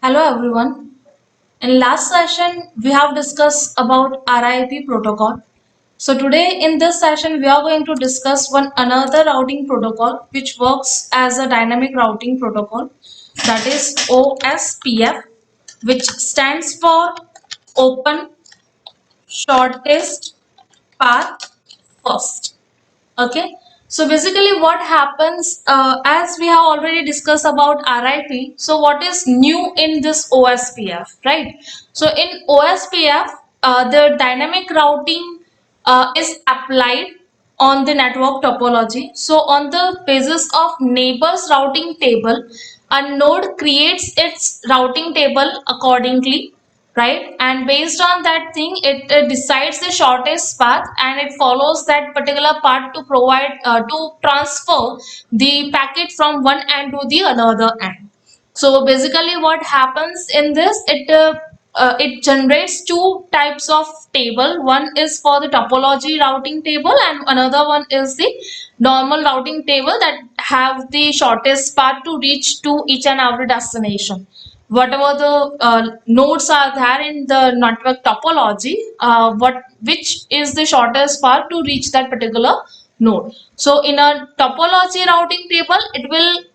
Hello everyone. In last session, we have discussed about RIP protocol. So today in this session, we are going to discuss one another routing protocol which works as a dynamic routing protocol, that is OSPF, which stands for Open Shortest Path First. Okay, so basically what happens, as we have already discussed about RIP, so what is new in this OSPF, right? So in OSPF, the dynamic routing is applied on the network topology. So on the basis of neighbors routing table, a node creates its routing table accordingly, right? And based on that thing, it decides the shortest path, and it follows that particular path to provide to transfer the packet from one end to the another end. So basically what happens in this, it generates two types of table. One is for the topology routing table, and another one is the normal routing table that have the shortest path to reach to each and every destination. Whatever the nodes are there in the network topology, what which is the shortest path to reach that particular node. So in a topology routing table, it will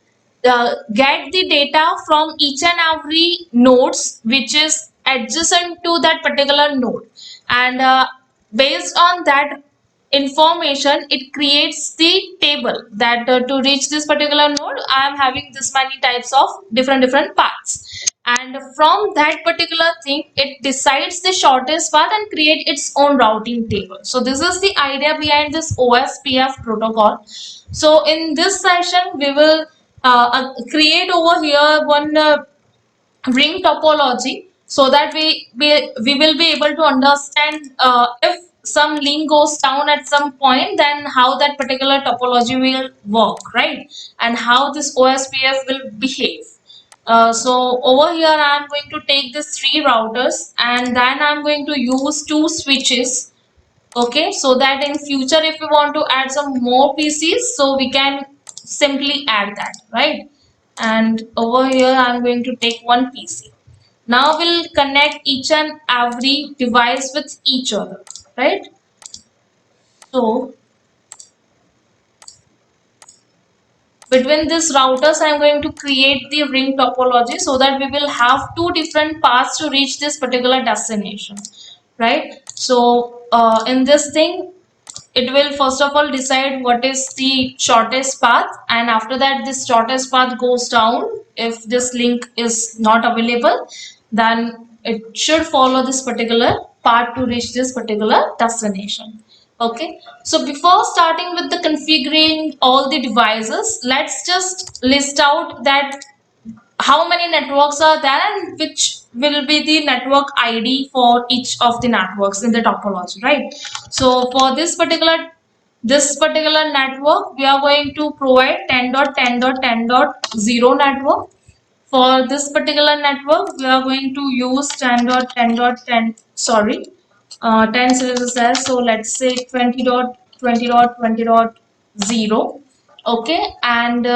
get the data from each and every nodes which is adjacent to that particular node, and based on that information, it creates the table that to reach this particular node I am having this many types of different paths, and from that particular thing it decides the shortest path and create its own routing table. So this is the idea behind this OSPF protocol. So in this session we will create over here one ring topology, so that we will be able to understand if some link goes down at some point, then how that particular topology will work, right? And how this OSPF will behave. So over here I am going to take these three routers, and then I am going to use two switches. Okay, so that in future if we want to add some more PCs, so we can simply add that, right? And over here I'm going to take one PC. Now we'll connect each and every device with each other, right? So between these routers I'm going to create the ring topology, so that we will have two different paths to reach this particular destination, right? So in this thing, it will first of all decide what is the shortest path, and after that this shortest path goes down. If this link is not available, then it should follow this particular path to reach this particular destination. Okay, so before starting with the configuring all the devices, let's just list out that how many networks are there and which will be the network ID for each of the networks in the topology, right? So for this particular network, we are going to provide 10.10.10.0 network. For this particular network, we are going to use 10.10.10, sorry, 10 series is there, so let's say 20.20.20.0. Okay, and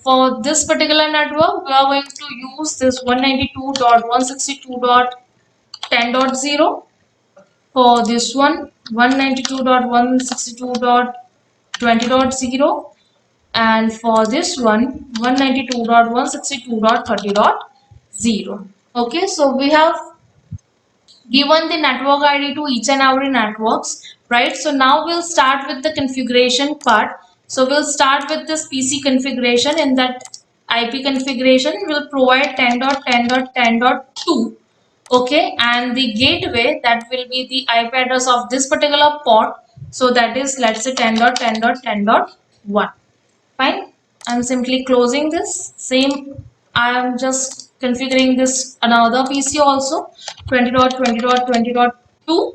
for this particular network, we are going to use this 192.162.10.0. For this one, 192.162.20.0, and for this one, 192.162.30.0. Okay, so we have given the network ID to each and every networks, right? So now we'll start with the configuration part. So we'll start with this PC configuration. In that IP configuration, we'll provide 10.10.10.2. Okay, and the gateway, that will be the IP address of this particular port. So that is, let's say, 10.10.10.1. Fine. I'm simply closing this. Same, I am just configuring this another PC also, 20.20.20.2,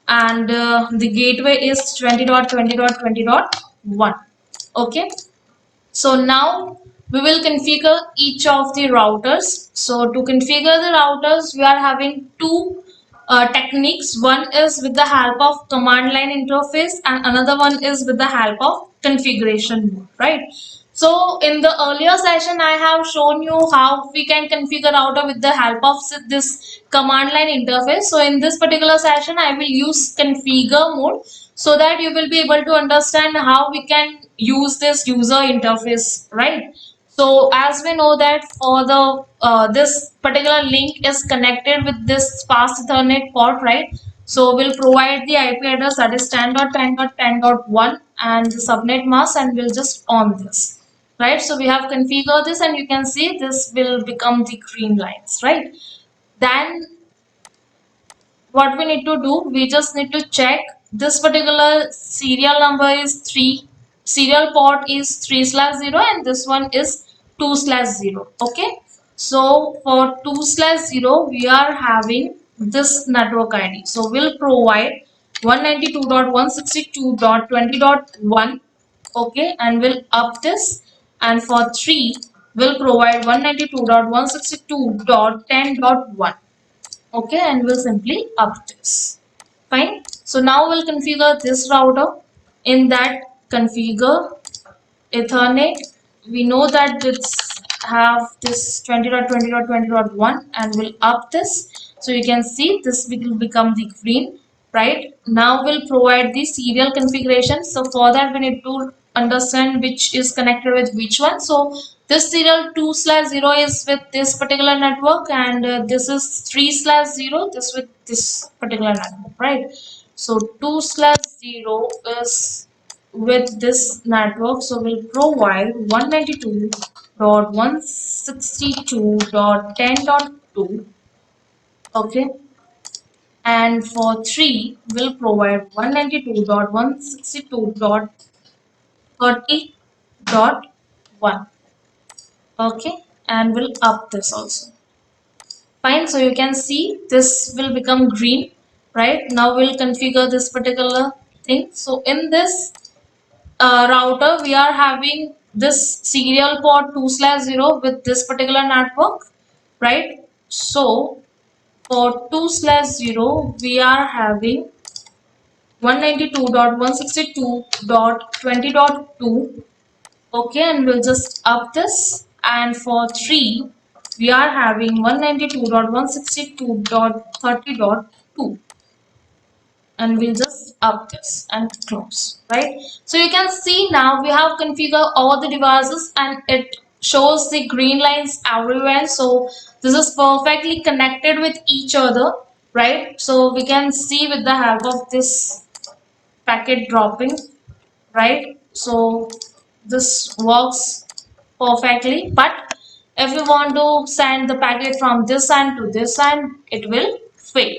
and the gateway is 20.20.20.1. Okay. So now we will configure each of the routers. So to configure the routers, we are having two techniques. One is with the help of command line interface, and another one is with the help of configuration mode, right? So in the earlier session, I have shown you how we can configure router with the help of this command line interface. So in this particular session, I will use configure mode so that you will be able to understand how we can use this user interface, right? So as we know that for the this particular link is connected with this fast Ethernet port, right? So we'll provide the IP address that is 10.10.10.1 and the subnet mask, and we'll just on this, right? So we have configured this, and you can see this will become the green lines, right? Then what we need to do, we just need to check this particular serial number is 3, serial port is 3/0, and this one is 2/0. Okay, so for 2/0 we are having this network ID, so we'll provide 192.162.20.1. okay, and we'll up this, and for 3 we'll provide 192.162.10.1. okay, and we'll simply up this. Fine. So now we'll configure this router. In that, configure Ethernet. We know that it's have this 20.20.20.1, and we'll up this. So you can see this will become the green, right? Now we'll provide the serial configuration. So for that we need to understand which is connected with which one. So this serial 2/0 is with this particular network, and this is 3/0 this with this particular network, right? So 2/0 is with this network, so we'll provide 192.162.10.2. okay, and for 3 we'll provide 192.162.30.1. okay, and we'll up this also. Fine, so you can see this will become green, right? Now we'll configure this particular thing. So in this router we are having this serial port 2/0 with this particular network, right? So for 2/0 we are having 192.162.20.2. okay, and we'll just up this, and for 3 we are having 192.162.30.2, and we'll just up this and close, right? So you can see now we have configured all the devices, and it shows the green lines everywhere. So this is perfectly connected with each other, right? So we can see with the help of this packet dropping, right? So this works perfectly, but if you want to send the packet from this end to this end, it will fail.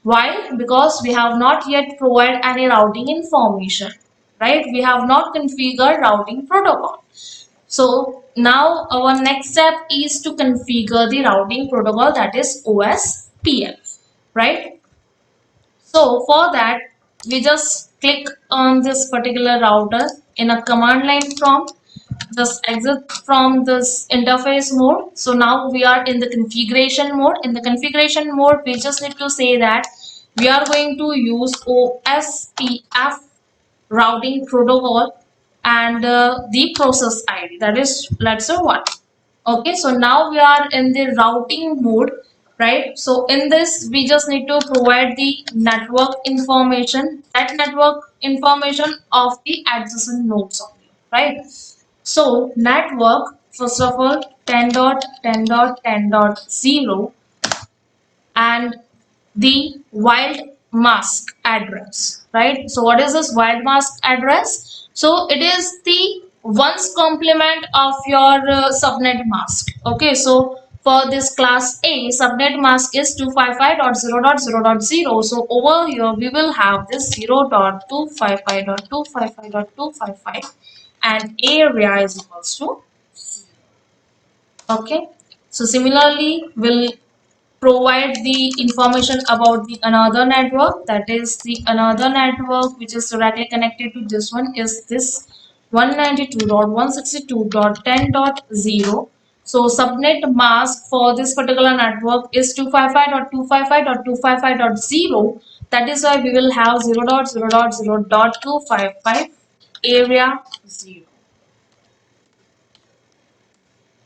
Why? Because we have not yet provided any routing information, right? We have not configured routing protocol. So now our next step is to configure the routing protocol, that is OSPF, right? So for that, we just click on this particular router in a command line prompt. Just exit from this interface mode. So now we are in the configuration mode. In the configuration mode, we just need to say that we are going to use OSPF routing protocol, and the process ID, that is, let's say 1. Okay, so now we are in the routing mode, right? So in this we just need to provide the network information, that network information of the adjacent nodes only, right? So network, first of all, 10.10.10.0, and the wild mask address, right? So what is this wild mask address? So it is the ones complement of your subnet mask. Okay, so for this class A, subnet mask is 255.0.0.0. So over here we will have this 0.255.255.255, and area is equals to, okay. So similarly we'll provide the information about the another network, that is the another network which is directly connected to this one is this 192.162.10.0. so subnet mask for this particular network is 255.255.255.0. that is why we will have 0.0.0.255 area 0.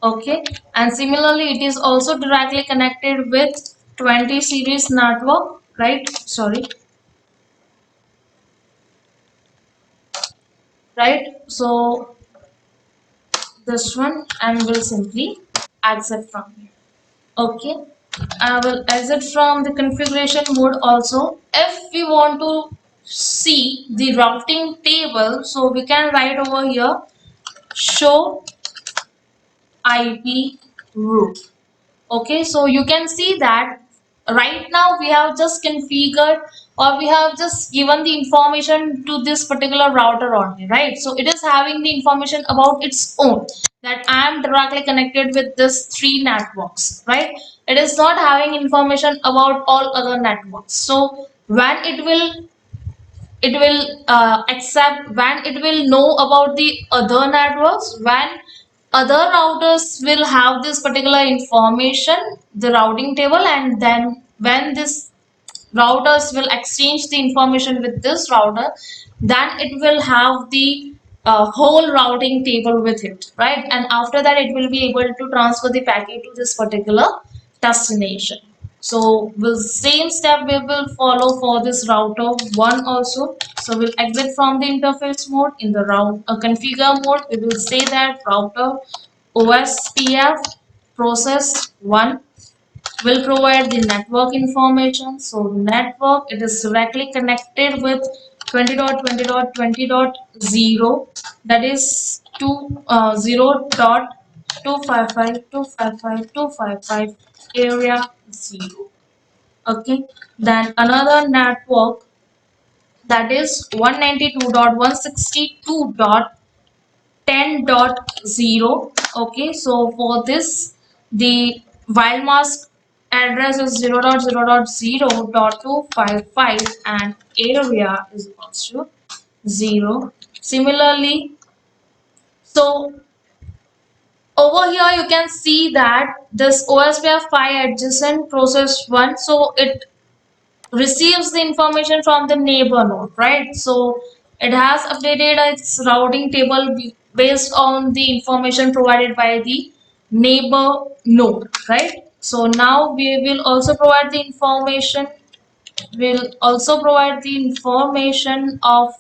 Okay, and similarly it is also directly connected with 20 series network, right? Sorry, right? So this one and will simply exit from here. Okay, I will exit from the configuration mode also. If we want to see the routing table, so we can write over here show IP route. Okay, so you can see that right now we have just configured or we have just given the information to this particular router only, right? So it is having the information about its own, that I am directly connected with this three networks, right? It is not having information about all other networks. So when it will accept, when it will know about the other networks, when other routers will have this particular information, the routing table, and then when this routers will exchange the information with this router, then it will have the whole routing table with it, right? And after that it will be able to transfer the packet to this particular destination. So will same step we will follow for this router one also. So we'll exit from the interface mode. In the route configure mode, we will say that router OSPF process 1 will provide the network information. So network, it is directly connected with 20.20.20.0, that is 0.255.255.255 area 0. Okay, then another network, that is 192.162.10.0. Okay, so for this the while mask address is 0.0.0.255 and area is also 0. Similarly, so over here you can see that this OSPF 5 adjacent process 1, so it receives the information from the neighbor node, right? So it has updated its routing table based on the information provided by the neighbor node, right? So now we will also provide the information, will also provide the information of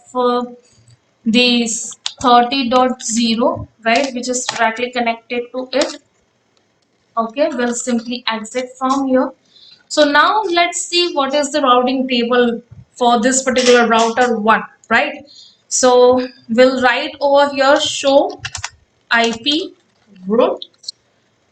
this 30.0, right, which is directly connected to it. Okay, we'll simply exit from here. So now let's see what is the routing table for this particular router one, right? So we'll write over here show IP route.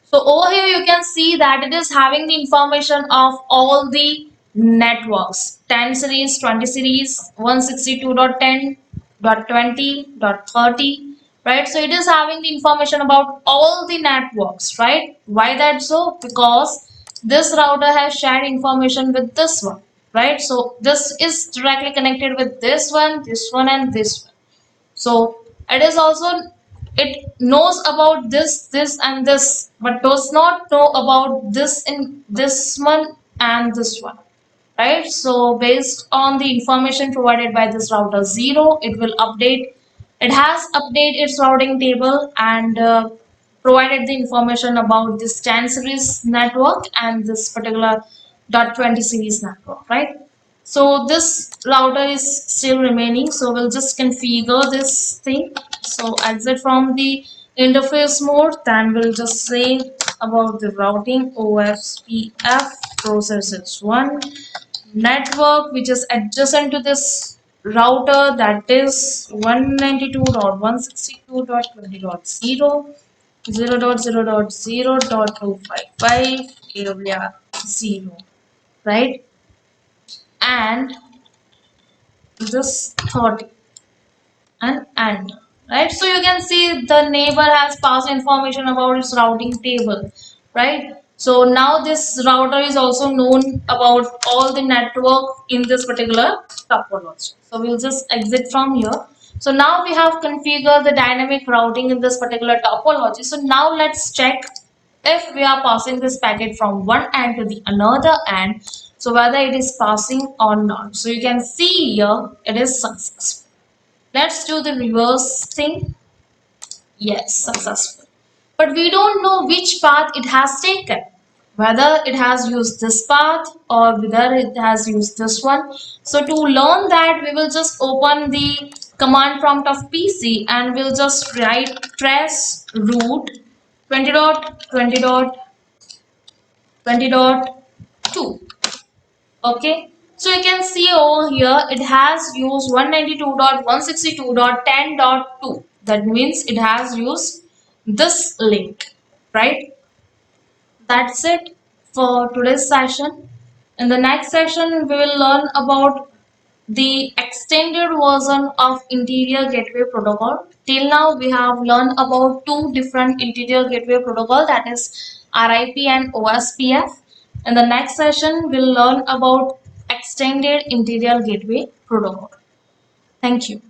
So over here you can see that it is having the information of all the networks 10 series, 20 series, 162.10.20.30, right? So it is having the information about all the networks, right? Why that so? Because this router has shared information with this one, right? So this is directly connected with this one and this one. So it is also, it knows about this and this, but does not know about this in this one and this one, right? So based on the information provided by this router 0, it will update, it has updated its routing table and provided the information about this 10 series network and this particular .20 series network, right? So this router is still remaining, so we'll just configure this thing. So exit from the interface mode, then we'll just say about the routing OSPF processes 1 network which is adjacent to this router, that is 192.162.20.0, 0.0.0.255 area 0, right? And this 30 and right, so you can see the neighbor has passed information about its routing table, right? So now this router is also known about all the network in this particular topology. So we'll just exit from here. So now we have configured the dynamic routing in this particular topology. So now let's check if we are passing this packet from one end to the another end, so whether it is passing or not. So you can see here it is successful. Let's do the reverse thing. Yes, successful. but we don't know which path it has taken, whether it has used this path or whether it has used this one. So to learn that, we will just open the command prompt of PC and we'll just write trace route 20.20.20.2. Okay, so you can see over here it has used 192.162.10.2. That means it has used this link, right? That's it for today's session. In the next session, we will learn about the extended version of Interior Gateway Protocol. Till now, we have learned about two different Interior Gateway Protocol, that is RIP and OSPF. In the next session, we'll learn about Extended Interior Gateway Protocol. Thank you.